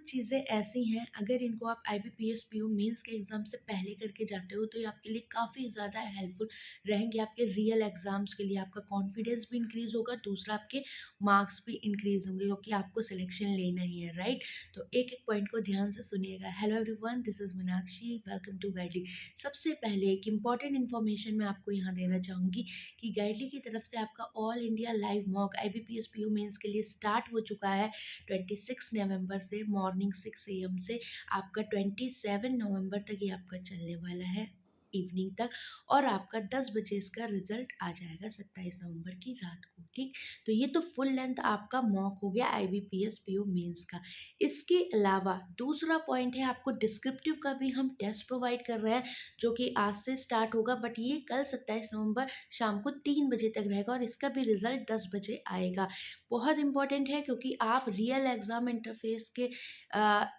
कुछ चीज़ें ऐसी हैं, अगर इनको आप आईबीपीएस पीओ मेंस के एग्ज़ाम से पहले करके जाते हो तो ये आपके लिए काफ़ी ज़्यादा हेल्पफुल रहेंगे आपके रियल एग्ज़ाम्स के लिए। आपका कॉन्फिडेंस भी इंक्रीज़ होगा, दूसरा आपके मार्क्स भी इंक्रीज़ होंगे क्योंकि आपको सिलेक्शन लेना ही है, राइट? तो एक-एक पॉइंट को ध्यान से सुनिएगा। Hello everyone, this is Meenakshi, welcome to Guidely. सबसे पहले एक इम्पॉर्टेंट इन्फॉर्मेशन मैं आपको यहाँ देना चाहूँगी कि गाइडली की तरफ से आपका all India live mock IBPS PO mains के लिए स्टार्ट हो चुका है। 26 नवंबर से मॉर्निंग 6 एएम से आपका 27 नवंबर तक ये आपका चलने वाला है इवनिंग तक, और आपका 10 बजे इसका रिजल्ट आ जाएगा 27 नवंबर की रात को, ठीक? तो ये तो फुल लेंथ आपका मॉक हो गया आईबीपीएस पीओ मेंस का। इसके अलावा दूसरा पॉइंट है, आपको डिस्क्रिप्टिव का भी हम टेस्ट प्रोवाइड कर रहे हैं जो कि आज से स्टार्ट होगा, बट ये कल 27 नवंबर शाम को 3 बजे तक रहेगा और इसका भी रिजल्ट 10 बजे आएगा। बहुत इंपॉर्टेंट है क्योंकि आप रियल एग्ज़ाम इंटरफेस के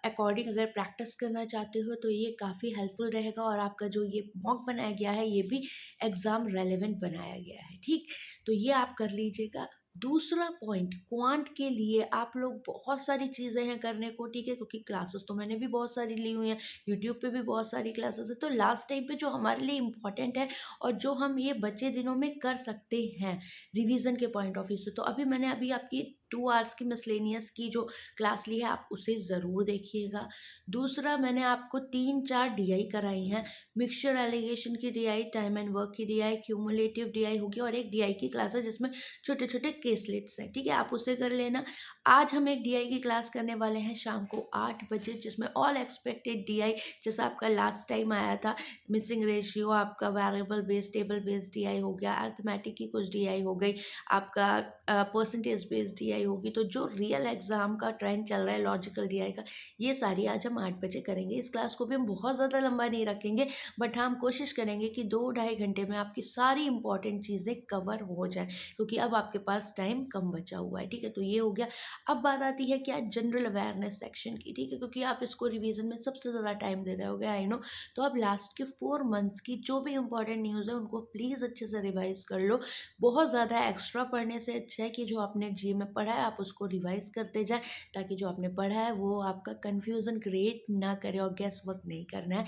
अकॉर्डिंग अगर प्रैक्टिस करना चाहते हो तो ये काफ़ी हेल्पफुल रहेगा, और आपका जो ये मॉक बनाया गया है ये भी एग्ज़ाम रेलेवेंट बनाया गया है, ठीक? तो ये आप कर लीजिएगा। दूसरा पॉइंट, क्वांट के लिए आप लोग बहुत सारी चीज़ें हैं करने को, ठीक है? क्योंकि क्लासेस तो मैंने भी बहुत सारी ली हुई हैं, यूट्यूब पे भी बहुत सारी क्लासेस है, तो लास्ट टाइम पे जो हमारे लिए इम्पॉर्टेंट है और जो हम ये बचे दिनों में कर सकते हैं रिवीजन के पॉइंट ऑफ व्यू से, तो मैंने अभी आपकी 2 आवर्स की मिसलेनियस की जो क्लास ली है आप उसे ज़रूर देखिएगा। दूसरा, मैंने आपको 3-4 डीआई कराई हैं, मिक्सचर एलिगेशन की डीआई, टाइम एंड वर्क की डीआई, क्यूमुलेटिव डीआई होगी, और एक डीआई की क्लास है जिसमें छोटे-छोटे केसलेट्स हैं, ठीक है? आप उसे कर लेना। आज हम एक डीआई की क्लास करने वाले हैं शाम को 8 बजे, जिसमें ऑल एक्सपेक्टेड डीआई जैसा आपका लास्ट टाइम आया था, मिसिंग रेशियो, आपका variable based, table based DI हो गया, अरिथमेटिक की कुछ डीआई हो गई, आपका परसेंटेज बेस्ड डीआई होगी, तो जो रियल एग्ज़ाम का ट्रेंड चल रहा है लॉजिकल डीआई का, ये सारी आज हम 8 बजे करेंगे। इस क्लास को भी हम बहुत ज़्यादा लंबा नहीं रखेंगे, बट हाँ, हम कोशिश करेंगे कि 2 ढाई घंटे में आपकी सारी इंपॉर्टेंट चीज़ें कवर हो जाएँ, क्योंकि अब आपके पास टाइम कम बचा हुआ है, ठीक है? तो ये हो गया। अब बात आती है क्या, जनरल अवेयरनेस सेक्शन की, ठीक है? क्योंकि आप इसको रिवीजन में सबसे ज़्यादा टाइम दे रहे होगे, आई नो। तो अब लास्ट के 4 मंथ्स की जो भी इंपॉर्टेंट न्यूज़ है उनको प्लीज़ अच्छे से रिवाइज़ कर लो। बहुत ज़्यादा एक्स्ट्रा पढ़ने से अच्छा है कि जो आपने जी में पढ़ा है आप उसको रिवाइज़ करते जाएँ, ताकि जो आपने पढ़ा है वो आपका कन्फ्यूज़न क्रिएट ना करे और गेस वर्क नहीं करना है।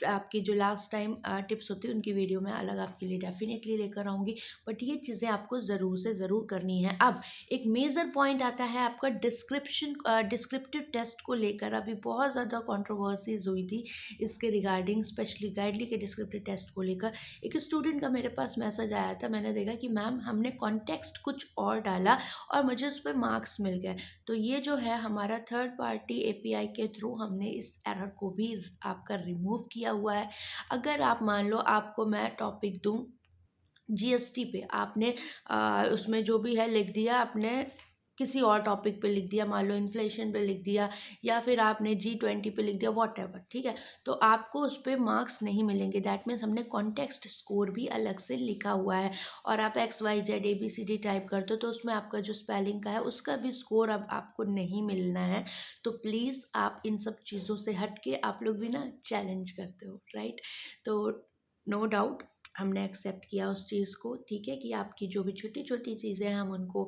आपकी जो लास्ट टाइम टिप्स होती है उनकी वीडियो मैं अलग आपके लिए डेफ़िनेटली लेकर आऊँगी, बट ये चीज़ें आपको ज़रूर से ज़रूर करनी है। अब एक मेजर पॉइंट आता है आपका डिस्क्रिप्टिव टेस्ट को लेकर। अभी बहुत ज़्यादा कंट्रोवर्सीज़ हुई थी इसके रिगार्डिंग, स्पेशली गाइडली के डिस्क्रिप्टिव टेस्ट को लेकर। एक स्टूडेंट का मेरे पास मैसेज आया था, मैंने देखा कि मैम हमने कॉन्टेक्स्ट कुछ और डाला और मुझे उस पे मार्क्स मिल गए। तो ये जो है हमारा थर्ड पार्टी एपीआई के थ्रू हमने इस एरर को भी आपका रिमूव किया हुआ है। अगर आप मान लो आपको मैं टॉपिक दूँ जीएसटी पे, आपने उसमें जो भी है लिख दिया, आपने किसी और टॉपिक पे लिख दिया, मान लो इन्फ्लेशन पे लिख दिया, या फिर आपने जी20 पे लिख दिया, व्हाटएवर, ठीक है? तो आपको उस पे मार्क्स नहीं मिलेंगे। दैट मीन्स हमने कॉन्टेक्स्ट स्कोर भी अलग से लिखा हुआ है, और आप X Y Z A B C D type करते हो तो उसमें आपका जो स्पेलिंग का है उसका भी स्कोर अब आपको नहीं मिलना है। तो प्लीज़ आप इन सब चीज़ों से हट के, आप लोग भी ना चैलेंज करते हो, राइट? तो नो डाउट हमने एक्सेप्ट किया उस चीज़ को, ठीक है? कि आपकी जो भी छोटी-छोटी चीज़ें हैं हम उनको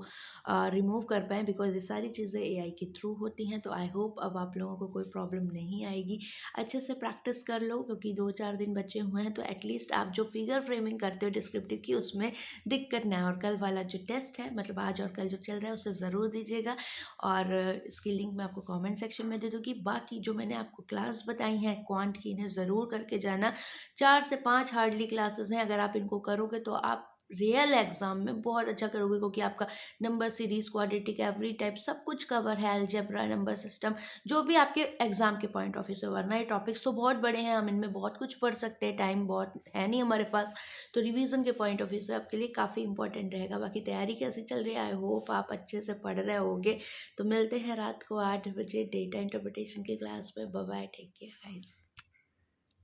रिमूव कर पाएँ, बिकॉज़ ये सारी चीज़ें एआई के थ्रू होती हैं। तो आई होप अब आप लोगों को कोई प्रॉब्लम नहीं आएगी। अच्छे से प्रैक्टिस कर लो क्योंकि 2-4 दिन बचे हुए हैं, तो एटलीस्ट आप जो फिगर फ्रेमिंग करते हो डिस्क्रिप्टिव की उसमें दिक्कत ना आए, और कल वाला जो टेस्ट है, मतलब आज और कल जो चल रहा है उसे ज़रूर दीजिएगा, और इसकी लिंक मैं आपको कमेंट सेक्शन में दे दूँगी। बाकी जो मैंने आपको क्लास बताई हैं क्वांट की, इन्हें ज़रूर करके जाना। 4 से 5 हार्डली क्लासेस हैं, अगर आप इनको करोगे तो आप रियल एग्ज़ाम में बहुत अच्छा करोगे, क्योंकि आपका number series, quadratic, every type सब कुछ कवर है, अलजेब्रा, नंबर सिस्टम, जो भी आपके एग्ज़ाम के पॉइंट ऑफ व्यू से। वरना ये टॉपिक्स तो बहुत बड़े हैं, हम इनमें बहुत कुछ पढ़ सकते हैं, टाइम बहुत है नहीं हमारे पास। तो रिवीजन के पॉइंट ऑफ व्यू से आपके लिए काफ़ी इंपॉर्टेंट रहेगा। बाकी तैयारी कैसी चल रही है, आई होप आप अच्छे से पढ़ रहे होगे। तो मिलते हैं रात को 8 बजे डेटा इंटरप्रिटेशन की क्लास में। Bye bye, take care guys.